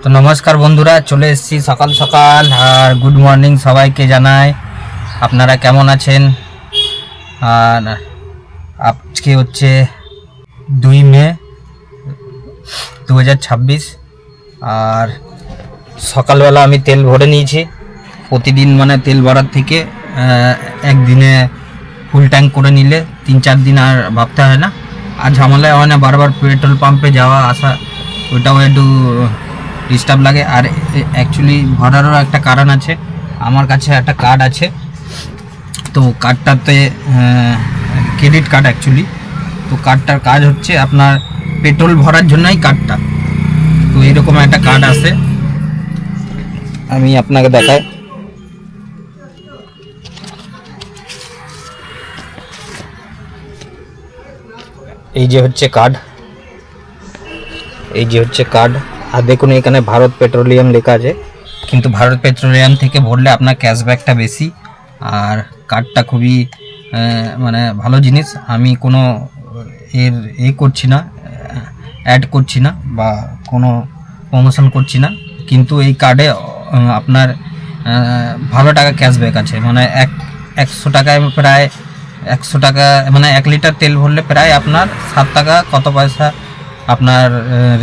তো নমস্কার বন্ধুরা, চলে এসেছি সকাল সকাল। আর গুড মর্নিং সবাইকে জানাই। আপনারা কেমন আছেন? আর আজকে হচ্ছে 2 মে 2026। আর সকালবেলা আমি তেল ভরে নিয়েছি। প্রতিদিন মানে তেল ভরার থেকে একদিনে ফুল ট্যাঙ্ক করে নিলে 3-4 দিন আর ভাবতে হয় না, আর ঝামেলায় হয় না। বারবার পেট্রোল পাম্পে যাওয়া আসা, ওইটাও একটু ডিস্টার্ব লাগে। আর অ্যাকচুয়ালি ভরারও একটা কারণ আছে। আমার কাছে একটা কার্ড আছে, তো কার্ডটাতে ক্রেডিট কার্ড অ্যাকচুয়ালি। তো কার্ডটার কাজ হচ্ছে আপনার পেট্রোল ভরার জন্যই কার্ডটা। তো এইরকম একটা কার্ড আছে, আমি আপনাকে দেখাই। এই যে হচ্ছে কার্ড, এই যে হচ্ছে কার্ড। আর দেখুন এখানে ভারত পেট্রোলিয়াম লেখা আছে, কিন্তু ভারত পেট্রোলিয়াম থেকে ভরলে আপনার ক্যাশব্যাকটা বেশি। আর কার্ডটা খুবই মানে ভালো জিনিস। আমি কোনো করছি না, অ্যাড করছি না বা কোনো প্রমোশন করছি না, কিন্তু এই কার্ডে আপনার ভালো টাকা ক্যাশব্যাক আছে। মানে 100 টাকায় প্রায় 100 টাকা, মানে 1 লিটার তেল ভরলে প্রায় আপনার 7 টাকা কত পয়সা আপনার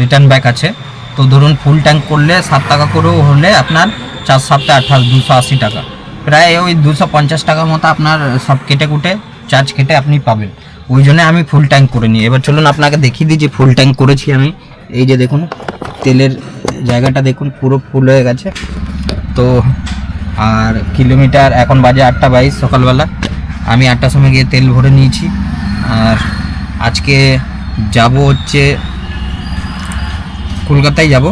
রিটার্ন ব্যাক আছে। তো ধরুন ফুল ট্যাঙ্ক করলে 7 টাকা করেও হলে আপনার 4 7 28 280 টাকা, প্রায় ওই 250 টাকার মতো আপনার সব কেটে কুটে চার্জ কেটে আপনি পাবেন। ওই জন্য আমি ফুল ট্যাঙ্ক করে নিই। এবার চলুন আপনাকে দেখিয়ে দিই যে ফুল ট্যাঙ্ক করেছি আমি। এই যে দেখুন তেলের জায়গাটা দেখুন পুরো ফুল হয়ে গেছে। তো আর কিলোমিটার এখন বাজে 8:22 সকালবেলা। আমি 8টার সময় গিয়ে তেল ভরে নিয়েছি। আর আজকে যাব হচ্ছে কলকাতায় যাব।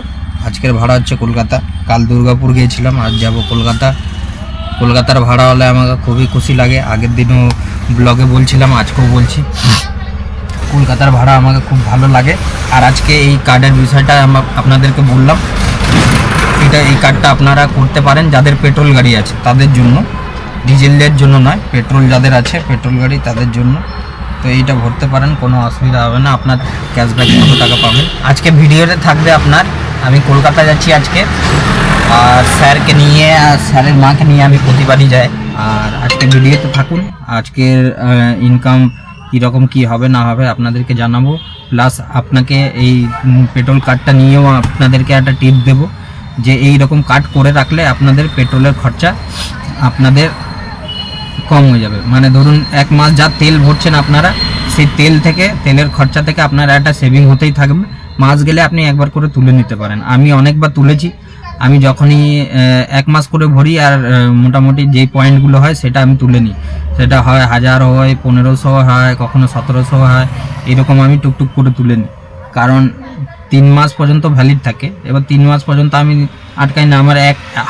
আজকের ভাড়া হচ্ছে কলকাতা। কাল দুর্গাপুর গিয়েছিলাম, আজ যাব কলকাতা। কলকাতার ভাড়া হলে আমাকে খুবই খুশি লাগে। আগের দিনও ব্লগে বলছিলাম, আজকেও বলছি, কলকাতার ভাড়া আমাকে খুব ভালো লাগে। আর আজকে এই কার্ডের বিষয়টা আপনাদেরকে বললাম। এই কার্ডটা আপনারা করতে পারেন যাদের পেট্রোল গাড়ি আছে তাদের জন্য, ডিজেলের জন্য নয়। পেট্রোল যাদের আছে পেট্রোল গাড়ি তাদের জন্য। তো এইটা ভরতে পারেন, কোনো অসুবিধা হবে না। আপনার ক্যাশব্যাক কত টাকা পাবেন আজকে ভিডিওতে থাকবে আপনার। আমি কলকাতা যাচ্ছি আজকে, আর স্যারকে নিয়ে আর স্যারের মাকে নিয়ে আমি প্রতিবারই যাই। আর আজকে ভিডিওতে থাকুন। আজকের ইনকাম কীরকম কী হবে না হবে আপনাদেরকে জানাবো। প্লাস আপনাকে এই পেট্রোল কার্ডটা নিয়েও আপনাদেরকে একটা টিপ দেবো যে এই রকম কার্ড করে রাখলে আপনাদের পেট্রোলের খরচা আপনাদের কম হয়ে যাবে। মানে ধরুন 1 মাস যা তেল ভরছেন আপনারা, সেই তেলের খরচা থেকে আপনারা একটা সেভিং হতেই থাকবে। মাস গেলে আপনি একবার করে তুলে নিতে পারেন। আমি অনেকবার তুলেছি। আমি যখনই 1 মাস করে ভরি আর মোটামুটি যেই পয়েন্টগুলো হয় সেটা আমি তুলে নিই। সেটা হয় 1000 হয়, 1500 হয়, কখনো 1700 হয়, এরকম আমি টুকটুক করে তুলে নিই। কারণ 3 মাস পর্যন্ত ভ্যালিড থাকে। এবার 3 মাস পর্যন্ত আমি আটকাই না। আমার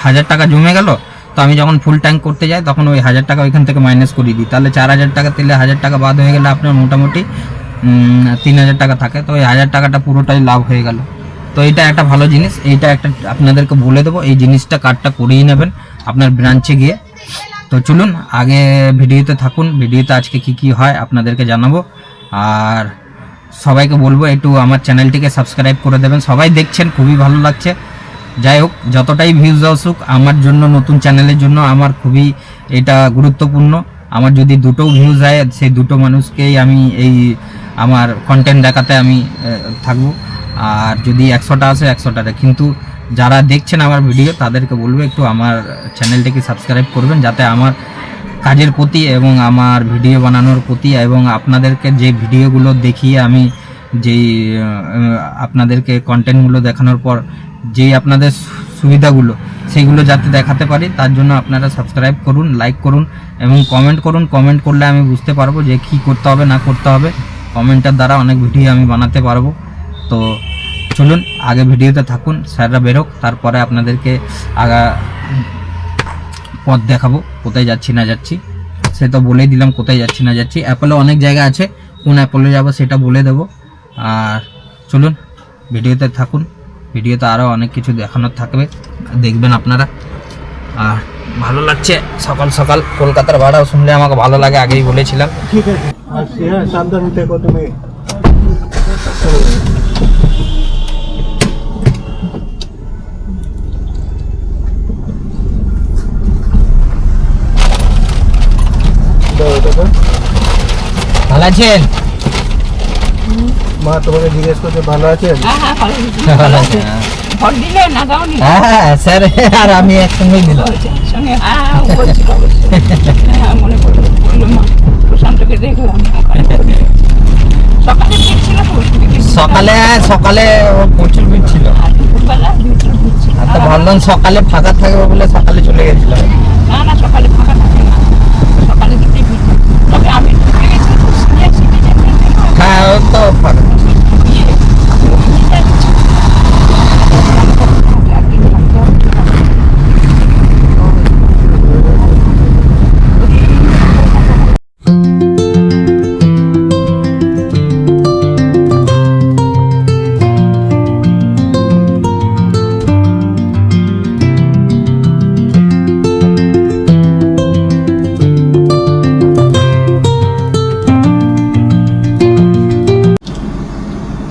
1000 টাকা জমে গেল, তো আমি যখন ফুল ট্যাঙ্ক করতে যাই তখন ওই 1000 টাকা ওইখান থেকে মাইনাস করিয়ে দিই। তাহলে 4000 টাকা তেলে 1000 টাকা বাদ হয়ে গেলে আপনার মোটামুটি 3000 টাকা থাকে। তো ওই 1000 টাকাটা পুরোটাই লাভ হয়ে গেল। তো এইটা একটা ভালো জিনিস। এইটা একটা আপনাদেরকে বলে দেবো, এই জিনিসটা কার্ডটা করিয়ে নেবেন আপনার ব্রাঞ্চে গিয়ে। তো চলুন আগে ভিডিওতে থাকুন। ভিডিওতে আজকে কি হয় আপনাদেরকে জানাবো। আর সবাইকে বলবো একটু আমার চ্যানেলটিকে সাবস্ক্রাইব করে দেবেন। সবাই দেখছেন, খুবই ভালো লাগছে। যাই হোক, যতটাই ভিউজ আসুক আমার জন্য, নতুন চ্যানেলের জন্য আমার খুবই এটা গুরুত্বপূর্ণ। আমার যদি 2টো ভিউজ হয়, সেই 2টো মানুষকেই আমি এই আমার কন্টেন্ট দেখাতে আমি থাকবো। আর যদি 100টা আসে 100টাতে, কিন্তু যারা দেখছেন আমার ভিডিও তাদেরকে বলবো একটু আমার চ্যানেলটিকে সাবস্ক্রাইব করবেন, যাতে আমার কাজের প্রতি এবং আমার ভিডিও বানানোর প্রতি এবং আপনাদেরকে যে ভিডিওগুলো দেখিয়ে আমি যেই আপনাদেরকে কন্টেন্টগুলো দেখানোর পর যেই আপনাদের সুবিধাগুলো সেইগুলো যাতে দেখাতে পারি, তার জন্য আপনারা সাবস্ক্রাইব করুন, লাইক করুন এবং কমেন্ট করুন। কমেন্ট করলে আমি বুঝতে পারবো যে কী করতে হবে না করতে হবে। কমেন্টের দ্বারা অনেক ভিডিও আমি বানাতে পারবো। তো চলুন আগে ভিডিওতে থাকুন, স্যাররা বেরোক, তারপরে আপনাদেরকে পথ দেখাবো কোথায় যাচ্ছি না যাচ্ছি। সে তো বলেই দিলাম কোথায় যাচ্ছি না যাচ্ছি। অ্যাপেলে অনেক জায়গা আছে, কোন অ্যাপেলে যাবো সেটা বলে দেবো। আর চলুন ভিডিওতে থাকুন। ভিডিওতে আরও অনেক কিছু দেখানোর থাকবে, দেখবেন আপনারা। আর ভালো লাগছে সকাল সকাল। কলকাতার ভাড়াও শুনলে আমাকে ভালো লাগে, আগেই বলেছিলাম। ঠিক আছে, আসছি। হ্যাঁ, সাবধানে থেকো তুমি। ভালো আছেন? মা তোমাকে জিজ্ঞেস করছে ভালো আছেন? ভালো আছেন? ভোট দিলে না দাওনি? হ্যাঁ স্যার, আর আমি একসঙ্গেই দিলাম। সঙ্গে বলছিল অবশ্যই। মনে পড়লো মা প্রশান্তকে দেখলাম ওখানে। সকালে ভিড় ছিল তো, সকালে ও প্রচুর ভিড় ছিল। আর দুপুরবেলা ভিড় ছিল। আর তো ভাবলাম সকালে ফাঁকা থাকবে বলে সকালে চলে গেছিলাম। না সকালে ফাঁকা থাকে না, সকালে দিকে ভিড় থাকে। তবে আমি ঢুকে গেছি তো সিনিয়র সিটিজেন হ্যাঁ, ও তো ফাঁকা।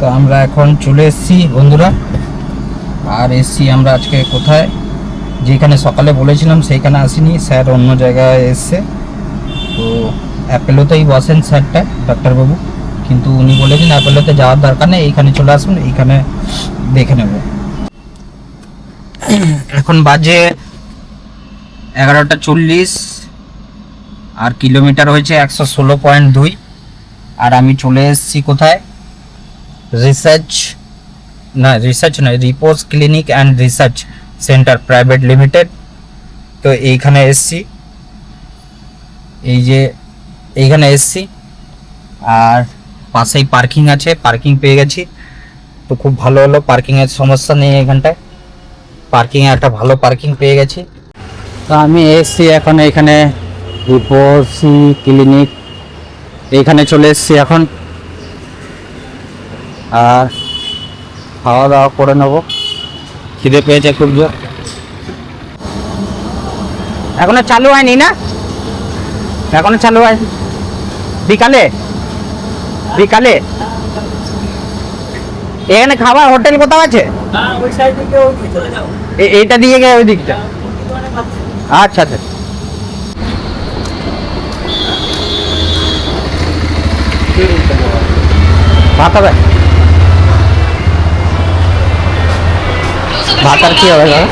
তো আমরা এখন চলে এসেছি বন্ধুরা, আর এসছি আমরা আজকে কোথায়, যেখানে সকালে বলেছিলাম সেইখানে আসিনি, স্যার অন্য জায়গায় এসছে। তো অ্যাপেলোতেই বসেন স্যারটা, ডাক্তারবাবু, কিন্তু উনি বলেছেন অ্যাপেলোতে যাওয়ার দরকার নেই, এইখানে চলে আসুন, এইখানে দেখে নেব। এখন বাজে 11:40 আর কিলোমিটার হয়েছে 116.2। আর আমি চলে এসেছি কোথায়, রিসার্চ নয়, Repose clinic and research centre private limited. তো এইখানে এসছি, এইখানে এসছি, আর পাশেই পার্কিং আছে, পার্কিং পেয়ে গেছি। তো খুব ভালো হলো, পার্কিংয়ের সমস্যা নেই এখানটায়, পার্কিংয়ে একটা ভালো পার্কিং পেয়ে গেছি। তো আমি এসছি এখন এইখানে রিপোজ ক্লিনিক, এইখানে চলে এসছি এখন, আর খাওয়া দাওয়া করে নেবো, খিদে পেয়েছে খুব জোর। এখনো চালু হয়নি না? এখনো চালু হয়নি, বিকালে এখানে খাবার হোটেল কোথাও আছে? এইটা দিয়ে গিয়ে ওই দিকটা। আচ্ছা আচ্ছা, ভাত হবে? ভাত আর কি হবে দাদা?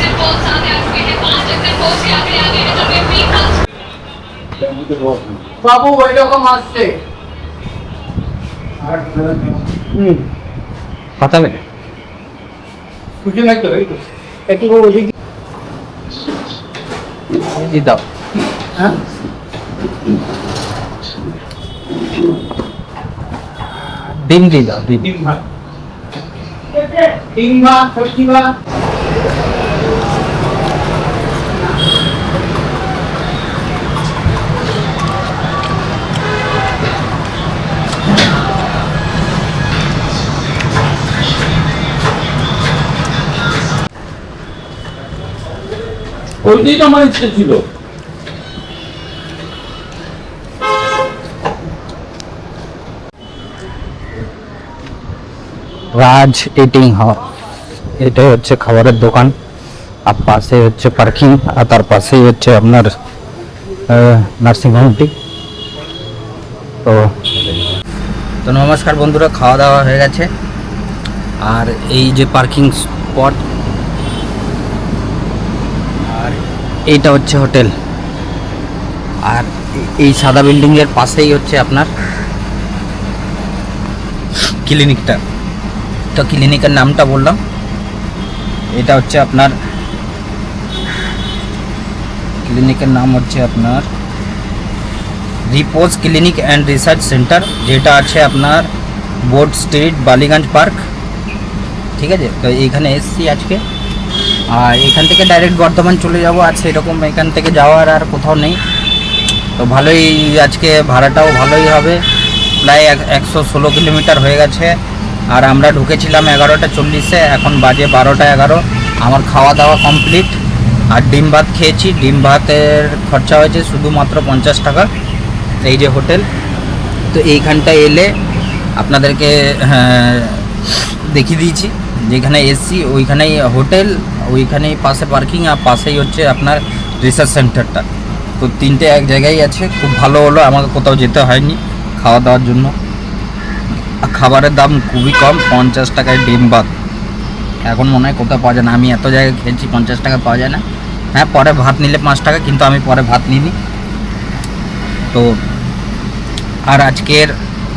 বাবু ওই রকম আসছে। ভাত হবে? একটু দাও। ডিম দিয়ে দাও, ডিম ভাত। ওইটাই তো আমার ইচ্ছে ছিল। রাজ ইটিং হাউস, এটাই হচ্ছে খাবারের দোকান, আর পাশে হচ্ছে পার্কিং, আর তার পাশেই হচ্ছে আপনার নার্সিং হোমটি। তো নমস্কার বন্ধুরা, খাওয়া দাওয়া হয়ে গেছে, আর এই যে পার্কিং স্পট, আর এইটা হচ্ছে হোটেল, আর এই সাদা বিল্ডিংয়ের পাশেই হচ্ছে আপনার ক্লিনিকটা। তো ক্লিনিকের নামটা বললাম, এটা হচ্ছে আপনার ক্লিনিকের নাম হচ্ছে আপনার রিপোজ ক্লিনিক অ্যান্ড রিসার্চ সেন্টার, যেটা আছে আপনার বোর্ড স্ট্রিট, বালিগঞ্জ পার্ক। ঠিক আছে, তো এইখানে এসছি আজকে, আর এখান থেকে ডাইরেক্ট বর্ধমান চলে যাব, আর সেরকম এখান থেকে যাওয়ার আর কোথাও নেই। তো ভালোই, আজকে ভাড়াটাও ভালোই হবে, প্রায় 116 কিলোমিটার হয়ে গেছে। আর আমরা ঢুকেছিলাম 11:40-এ, এখন বাজে 12:11। আমার খাওয়া দাওয়া কমপ্লিট, আর ডিম ভাত খেয়েছি। ডিম ভাতের খরচা হয়েছে শুধুমাত্র 50 টাকা। এই যে হোটেল, তো এইখানটায় এলে আপনাদেরকে দেখিয়ে দিয়েছি, যেখানে এসছি ওইখানেই হোটেল, ওইখানেই পাশে পার্কিং, আর পাশেই হচ্ছে আপনার রিসার্চ সেন্টারটা। তো তিনটে এক জায়গায় আছে, খুব ভালো হলো, আমাকে কোথাও যেতে হয়নি। খাওয়া দাওয়ার জন্য। আর খাবারের দাম খুবই কম, 50 টাকায় ডিম ভাত। এখন মনে হয় কোথাও পাওয়া যায় না, আমি এত জায়গায় খেয়েছি 50 টাকা পাওয়া যায় না। হ্যাঁ, পরে ভাত নিলে 5 টাকা, কিন্তু আমি পরে ভাত নিইনি। তো আর আজকের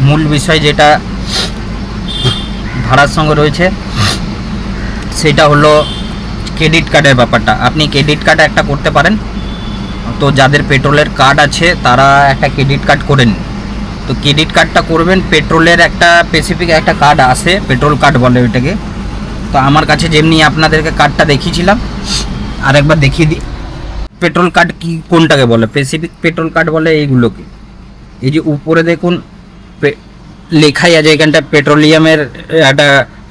মূল বিষয় যেটা ভাড়ার সঙ্গে রয়েছে সেটা হলো ক্রেডিট কার্ডের ব্যাপারটা। আপনি ক্রেডিট কার্ড একটা করতে পারেন। তো যাদের পেট্রোলের কার্ড আছে তারা একটা ক্রেডিট কার্ড করে নিন। তো ক্রেডিট কার্ডটা করবেন, পেট্রোলের একটা স্পেসিফিক একটা কার্ড আছে, পেট্রোল কার্ড বলে ওইটাকে। তো আমার কাছে যেমনি আপনাদেরকে কার্ডটা দেখিয়েছিলাম, আর একবার দেখিয়ে দিই। পেট্রোল কার্ড কি কোনটাকে বলে? স্পেসিফিক পেট্রোল কার্ড বলে এইগুলোকে। এই যে উপরে দেখুন লেখাই আছে, এখানটা পেট্রোলিয়ামের একটা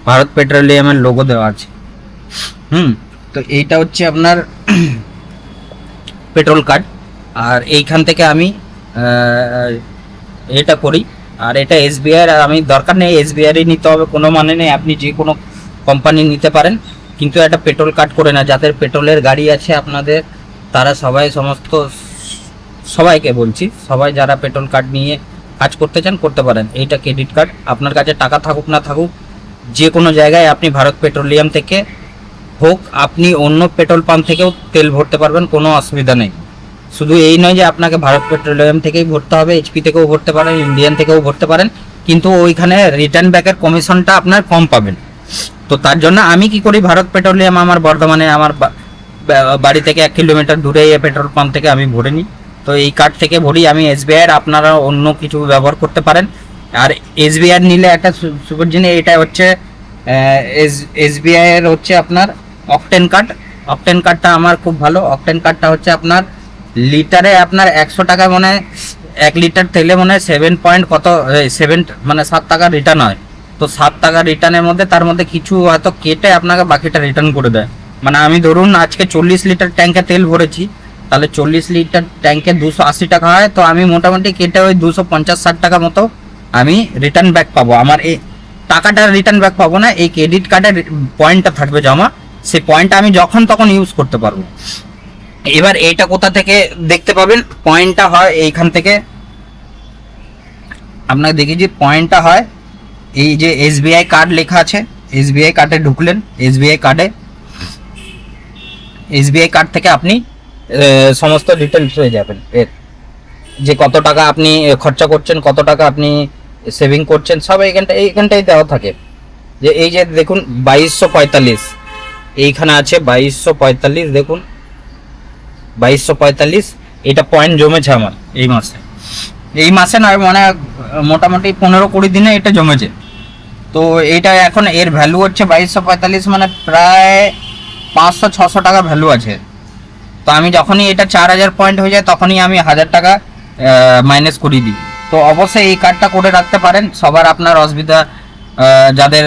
ভারত পেট্রোলিয়ামের লোগো দেওয়া আছে। তো এইটা হচ্ছে আপনার পেট্রোল কার্ড। আর এইখান থেকে আমি এটা করি। আর এটা এসবিআই, আর আমি দরকার নেই এসবিআই নিতে হবে, কোনো মানে নেই, আপনি যে কোনো কোম্পানি নিতে পারেন। কিন্তু একটা পেট্রোল কার্ড করে না, যাদের পেট্রোলের গাড়ি আছে আপনাদের, তারা সবাইকে বলছি, সবাই যারা পেট্রোল কার্ড নিয়ে কাজ করতে চান করতে পারেন। এইটা ক্রেডিট কার্ড, আপনার কাছে টাকা থাকুক না থাকুক, যে কোনো জায়গায় আপনি ভারত পেট্রোলিয়াম থেকে হোক, আপনি অন্য পেট্রোল পাম্প থেকেও তেল ভরতে পারবেন, কোনো অসুবিধা নেই। শুধু এই নয় যে আপনাকে ভারত পেট্রোলিয়াম থেকেই ভরতে হবে, এইচপি থেকেও ভরতে পারেন, ইন্ডিয়ান থেকেও ভরতে পারেন, কিন্তু ওইখানে রিটার্ন ব্যাকের কমিশনটা আপনার কম পাবেন। তো তার জন্য আমি কি করি, ভারত পেট্রোলিয়াম আমার বর্ধমানে আমার বাড়ি থেকে 1 কিলোমিটার দূরে এই পেট্রোল পাম্প থেকে আমি ভরে নিই। তো এই কার্ড থেকে ভরি আমি এসবিআইয়ের, আপনারা অন্য কিছু ব্যবহার করতে পারেন। আর এসবিআই নিলে একটা সুপার জিনিস, এটা হচ্ছে এসবিআইয়ের হচ্ছে আপনার অকটেন কার্ড। অকটেন কার্ডটা আমার খুব ভালো। অকটেন কার্ডটা হচ্ছে আপনার লিটারে আপনার 100 টাকা, মানে 1 লিটার তেলে মনে হয় 7 টাকা রিটার্ন হয়। তো 7 টাকা রিটার্নের মধ্যে তার মধ্যে কিছু হয়তো কেটে আপনাকে বাকিটা রিটার্ন করে দেয়। মানে আমি ধরুন আজকে 40 লিটার ট্যাঙ্কে তেল ভরেছি, তাহলে 40 লিটার ট্যাঙ্কে 280 টাকা হয়। তো আমি মোটামুটি কেটে ওই 250-60 টাকা মতো আমি রিটার্ন ব্যাক পাবো। আমার এই টাকাটা রিটার্ন ব্যাক পাবো না, এই ক্রেডিট কার্ডের পয়েন্টটা থাকবে জমা, সেই পয়েন্টটা আমি যখন তখন ইউজ করতে পারবো। এবার এইটা কোথা থেকে দেখতে পাবেন? পয়েন্টটা হয় এইখান থেকে, আপনাকে দেখি যে পয়েন্টটা হয় এই যে এসবিআই কার্ড লেখা আছে, এসবিআই কার্ডে ঢুকলেন, এসবিআই কার্ড থেকে আপনি সমস্ত ডিটেলস হয়ে যাবেন এর, যে কত টাকা আপনি খরচা করছেন, কত টাকা আপনি সেভিং করছেন, সব এইখানটাই দেওয়া থাকে। যে এই যে দেখুন 2245 এইখানে আছে 2245, দেখুন 2245 এটা পয়েন্ট জমেছে আমার এই মাসে নয়, মানে মোটামুটি 15-20 দিনে এটা জমেছে। তো এইটা এখন এর ভ্যালু হচ্ছে 2245, মানে প্রায় 500-600 টাকা ভ্যালু আছে। তো আমি যখনই এটা 4000 পয়েন্ট হয়ে যায় তখনই আমি 1000 টাকা মাইনাস করে দিই। তো অবশ্যই এই কার্ডটা করে রাখতে পারেন। সবার আপনার অসুবিধা, যাদের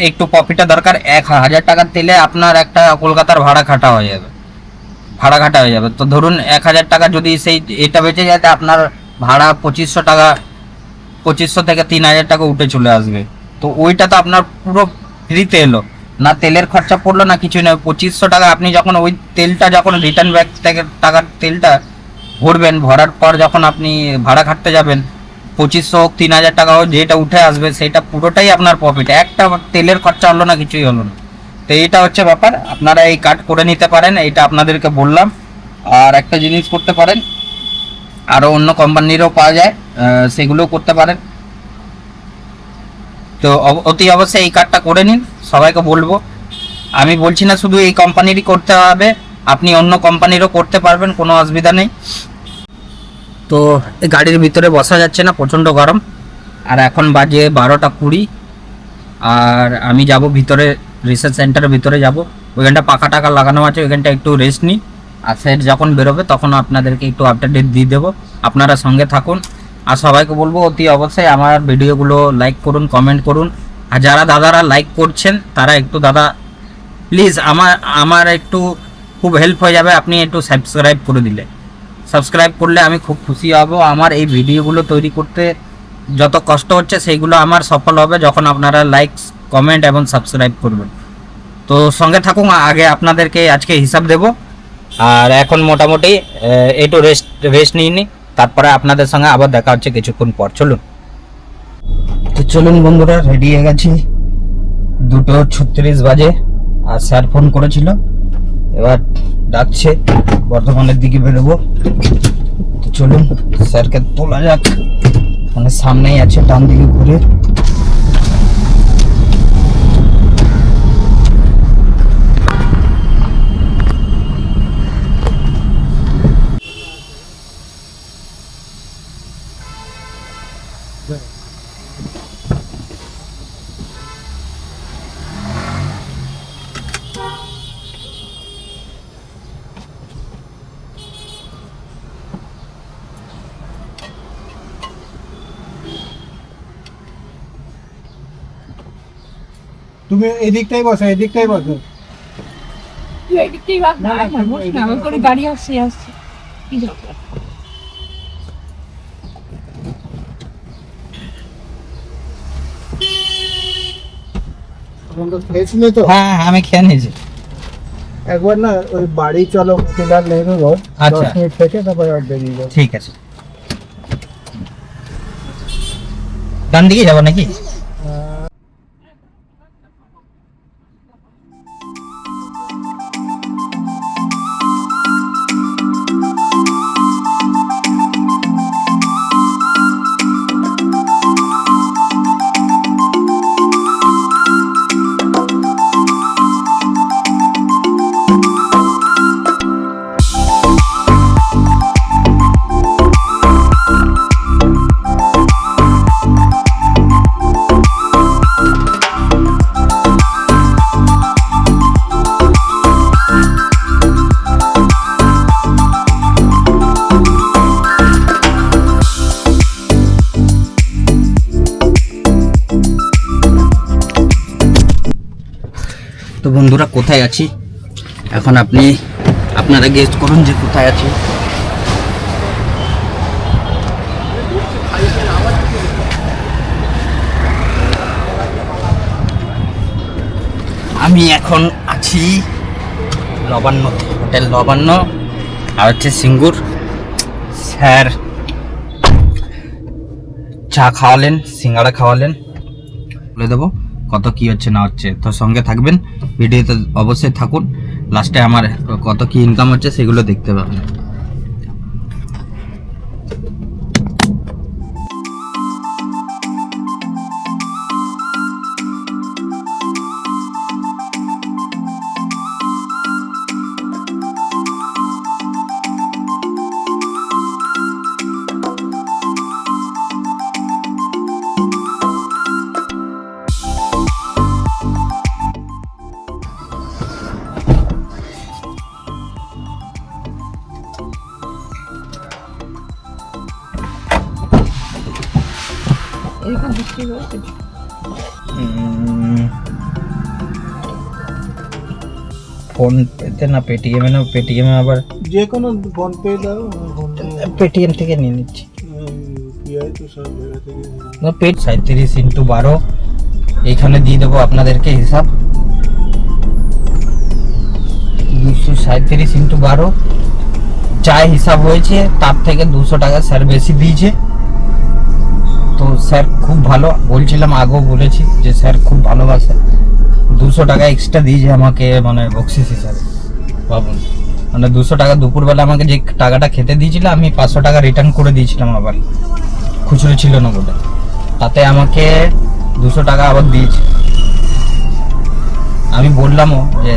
একটু প্রফিটটা দরকার, 1000 টাকার তেলে আপনার একটা কলকাতার ভাড়া কাটা হয়ে যাবে। তো ধরুন 1000 টাকা যদি সেই এটা বেঁচে যায়, আপনার ভাড়া 2500 থেকে 3000 টাকা উঠে চলে আসবে। তো ওইটা তো আপনার পুরো ফ্রিতে এলো না, তেলের খরচা পড়লো না, কিছু না। 2500 টাকা আপনি যখন ওই তেলটা যখন রিটার্ন ব্যাক থেকে টাকার তেলটা ভরবেন, ভরার পর যখন আপনি ভাড়া খাটতে যাবেন, 2500 হোক 3000 টাকা হোক, যেটা উঠে আসবে সেটা পুরোটাই আপনার প্রফিট। একটা তেলের খরচা হলো না, কিছুই হলো না। তো এইটা হচ্ছে ব্যাপার, আপনারা এই কার্ড করে নিতে পারেন, এইটা আপনাদেরকে বললাম। আর একটা জিনিস করতে পারেন, আরও অন্য কোম্পানিরও পাওয়া যায়, সেগুলোও করতে পারেন। তো অতি অবশ্যই এই কার্ডটা করে নিন, সবাইকে বলবো। আমি বলছি না শুধু এই কোম্পানিরই করতে হবে, আপনি অন্য কোম্পানিরও করতে পারবেন, কোনো অসুবিধা নেই। তো গাড়ির ভিতরে বসা যাচ্ছে না, প্রচণ্ড গরম। আর এখন বাজে 12টা 20, আর আমি যাব ভিতরে, রিসার্চ সেন্টারের ভিতরে যাব। ওইখানটা পাখা টাকা লাগানো আছে, ওইখানটা একটু রেস্ট নিই। আর সেট যখন বেরোবে তখন আপনাদেরকে একটু আপডেট দিয়ে দেবো, আপনারা সঙ্গে থাকুন। আর সবাইকে বলবো অতি অবশ্যই আমার ভিডিওগুলো লাইক করুন, কমেন্ট করুন। আর যারা দাদারা লাইক করছেন তারা একটু দাদা প্লিজ আমার একটু খুব হেল্প হয়ে যাবে, আপনি একটু সাবস্ক্রাইব করে দিলে। সাবস্ক্রাইব করলে আমি খুব খুশি হব। আমার এই ভিডিওগুলো তৈরি করতে যত কষ্ট হচ্ছে সেইগুলো আমার সফল হবে যখন আপনারা লাইক, কমেন্ট এবং সাবস্ক্রাইব করবেন। তো সঙ্গে থাকুন, আগে আপনাদেরকে আজকে হিসাব দেব। আর এখন মোটামুটি একটু রেস্ট নিয়ে নিই, তারপরে আপনাদের সঙ্গে আবার দেখা হচ্ছে কিছুক্ষণ পর। চলুন, তো চলুন বন্ধুরা, রেডি হয়ে গেছি, 2:36 বাজে। আর স্যার ফোন করেছিল, এবার ডাকছে বর্ধমানের দিকে বেরোবো। তো চলুন স্যারকে তোলা যাক, মানে সামনেই আছে, ডান দিকে ঘুরে। তুমি এদিকটাই বসো, এদিকটাই বসো। তুই এই দিকটাই ভাগ না, বস না, আমার করে গাড়ি আসছে কি দরকার? তোমরা খেয়েছিলে তো? হ্যাঁ হ্যাঁ, আমি খেয়ে নিয়েছি। একবার না ওই বাড়ি চলো মতিলাল নেহরু রোড, আচ্ছা। 10 মিনিট থেকে তারপরে আর বেরিয়ে যাও। ঠিক আছে, ডান দিকে যাবো নাকি? তো বন্ধুরা, কোথায় আছি এখন আপনারা গেস করুন যে কোথায় আছি। আমি এখন আছি নবান্নতে, হোটেল নবান্ন, আর হচ্ছে সিঙ্গুর। স্যার চা খাওয়ালেন, সিঙ্গাড়া খাওয়ালেন, বলে দেবো কত কি হচ্ছে না হচ্ছে। তো সঙ্গে থাকবেন, ভিডিওতে অবশ্যই থাকুন, লাস্টে আমার কত কি ইনকাম হচ্ছে সেগুলো দেখতে পাবেন। এরকম বৃষ্টি হয়েছে। ফোন পেতে না পেটিএমে, না পেটিএমে আবার যে কোনো ফোন পে দাও, পেটিএম থেকে নিয়ে নিচ্ছি। ইউপিআই তো সব জায়গা থেকে। না, পেট 37x12 এইখানে দিয়ে দেবো আপনাদেরকে হিসাব। 237x12 যা হিসাব হয়েছে তার থেকে 200 টাকা স্যার বেশি দিয়েছে। তো স্যার খুব ভালো, বলছিলাম আগেও বলেছি যে স্যার খুব ভালোবাসে। 200 টাকা এক্সট্রা দিয়েছে আমাকে, মানে বকশিস হিসাবে ভাবুন। মানে 200 টাকা দুপুরবেলা আমাকে যে টাকাটা খেতে দিয়েছিল, আমি 500 টাকা রিটার্ন করে দিয়েছিলাম, আবার খুচরো ছিল না বলে, তাতে আমাকে 200 টাকা আবার দিয়েছে। আমি বললামও যে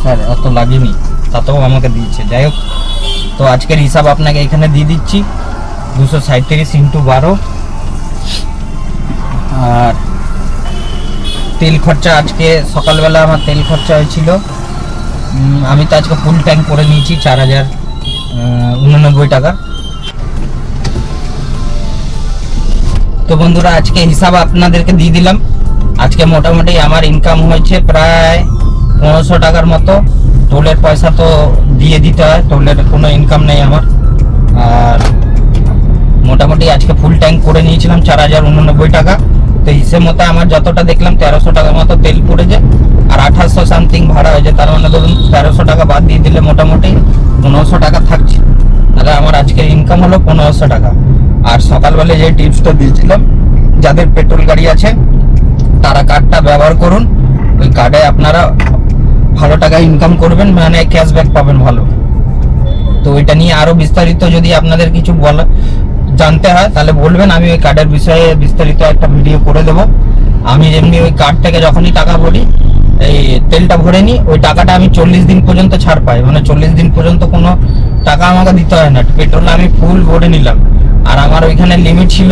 স্যার অত লাগেনি, তাতেও আমাকে দিয়েছে। যাই হোক, তো আজকের হিসাব আপনাকে এখানে দিয়ে দিচ্ছি, 237x12। আর তেল খরচা, আজকে সকালবেলা আমার তেল খরচা হয়েছিল, আমি তো আজকে ফুল ট্যাঙ্ক করে নিয়েছি 4089 টাকা। তো বন্ধুরা, আজকে হিসাব আপনাদেরকে দিয়ে দিলাম। আজকে মোটামুটি আমার ইনকাম হয়েছে প্রায় 1500 টাকার মতো। টোলের পয়সা তো দিয়ে দিতে হয়, টোলের কোনো ইনকাম নেই আমার। আর মোটামুটি আজকে ফুল ট্যাঙ্ক করে নিয়েছিলাম 4089 টাকা। তো হিসেব মতো আমার যতটা দেখলাম 1300 টাকার মতো তেল পড়েছে, আর 2800 সামথিং ভাড়া হয়েছে। তার মানে ধরুন 1300 টাকা বাদ দিয়ে দিলে মোটামুটি 1500 টাকা থাকছে। দাদা আমার আজকের ইনকাম হলো 1500 টাকা। আর সকালবেলা যে টিপসটা দিয়েছিলাম, যাদের পেট্রোল গাড়ি আছে তারা কার্ডটা ব্যবহার করুন। ওই কার্ডে আপনারা ভালো টাকা ইনকাম করবেন, মানে ক্যাশব্যাক পাবেন ভালো। তো ওইটা নিয়ে আরো বিস্তারিত যদি আপনাদের কিছু জানতে হয় তাহলে বলবেন, আমি ওই কার্ডের বিষয়ে বিস্তারিত একটা ভিডিও করে দেবো। আমি যেমনি ওই কার্ড থেকে যখনই টাকা ভরি, এই তেলটা ভরে নিই, ওই টাকাটা আমি 40 দিন পর্যন্ত ছাড় পাই, মানে 40 দিন পর্যন্ত কোনো টাকা আমাকে দিতে হয় না। পেট্রোল আমি ফুল ভরে নিলাম। আর আমার ওইখানে লিমিট ছিল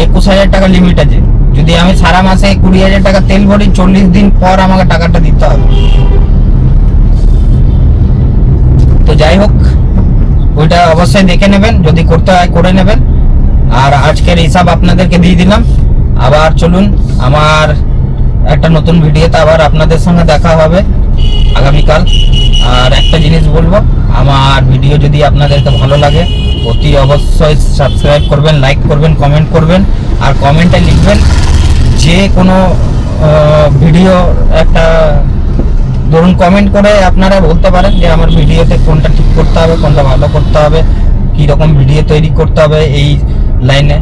21,000 টাকা লিমিট আছে। যদি আমি সারা মাসে 20,000 টাকা তেল ভরি, 40 দিন পর আমাকে টাকাটা দিতে হবে। তো যাই হোক, ওইটা অবশ্যই দেখে নেবেন, যদি করতে হয় করে নেবেন। আর আজকের হিসাব আপনাদেরকে দিয়ে দিলাম। আবার চলুন, আমার একটা নতুন ভিডিওতে আবার আপনাদের সঙ্গে দেখা হবে আগামীকাল। আর একটা জিনিস বলবো, আমার ভিডিও যদি আপনাদেরকে ভালো লাগে অতি অবশ্যই সাবস্ক্রাইব করবেন, লাইক করবেন, কমেন্ট করবেন। আর কমেন্টে লিখবেন যে কোনো ভিডিও একটা, ধরুন কমেন্ট করে আপনারা বলতে পারেন যে আমার ভিডিওতে কোনটা ঠিক করতে হবে, কোনটা ভালো করতে হবে, কী রকম ভিডিও তৈরি করতে হবে এই লাইনে,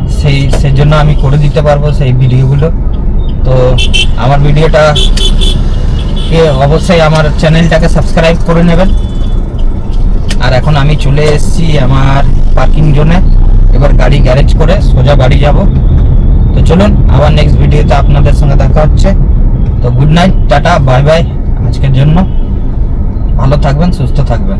সেজন্য আমি করে দিতে পারবো সেই ভিডিওগুলো। তো আমার ভিডিওটা অবশ্যই আমার চ্যানেলটাকে সাবস্ক্রাইব করে নেবেন। আর এখন আমি চলে এসেছি আমার পার্কিং জোনে, এবার গাড়ি গ্যারেজ করে সোজা বাড়ি যাব। তো চলুন, আবার নেক্সট ভিডিওতে আপনাদের সঙ্গে দেখা হচ্ছে। তো good night, tata, bye bye. আজকের জন্য ভালো থাকবেন, সুস্থ থাকবেন।